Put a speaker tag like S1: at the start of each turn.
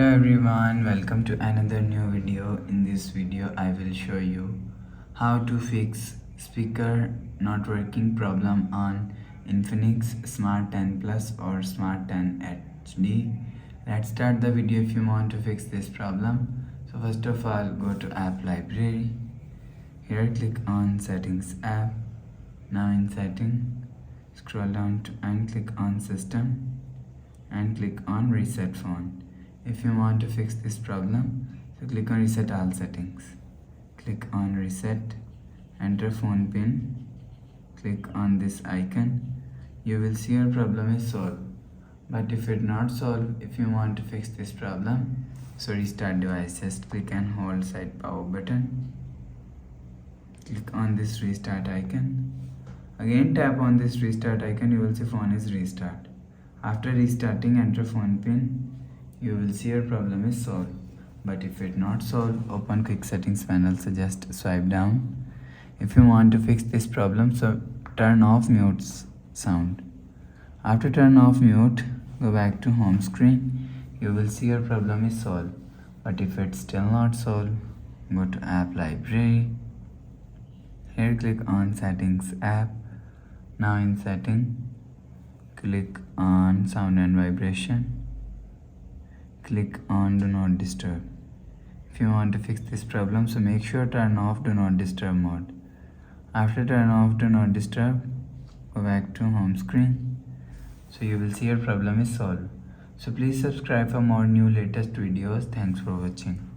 S1: Hello everyone, welcome to another new video. In this video I will show you how to fix speaker not working problem on Infinix Smart 10 Plus or Smart 10 HD. Let's start the video if you want to fix this problem. So first of all, go to app library. Here click on settings app. Now in setting, scroll down to and click on system and click on reset phone. If you want to fix this problem, so click on reset all settings. Click on reset, enter phone pin, click on this icon. You will see your problem is solved. But if it not solved, if you want to fix this problem, so restart device, just click and hold side power button. Click on this restart icon. Again tap on this restart icon, you will see phone is restart. After restarting, enter phone pin. You will see your problem is solved. But if it not solved, open quick settings panel, so just swipe down. If you want to fix this problem, so turn off mute sound. After turn off mute, go back to home screen. You will see your problem is solved. But if it's still not solved, go to app library. Here click on settings app. Now in setting, click on sound and vibration. Click on do not disturb. If you want to fix this problem, so make sure turn off do not disturb mode. After turn off do not disturb, go back to home screen. So you will see your problem is solved. So please subscribe for more new latest videos. Thanks for watching.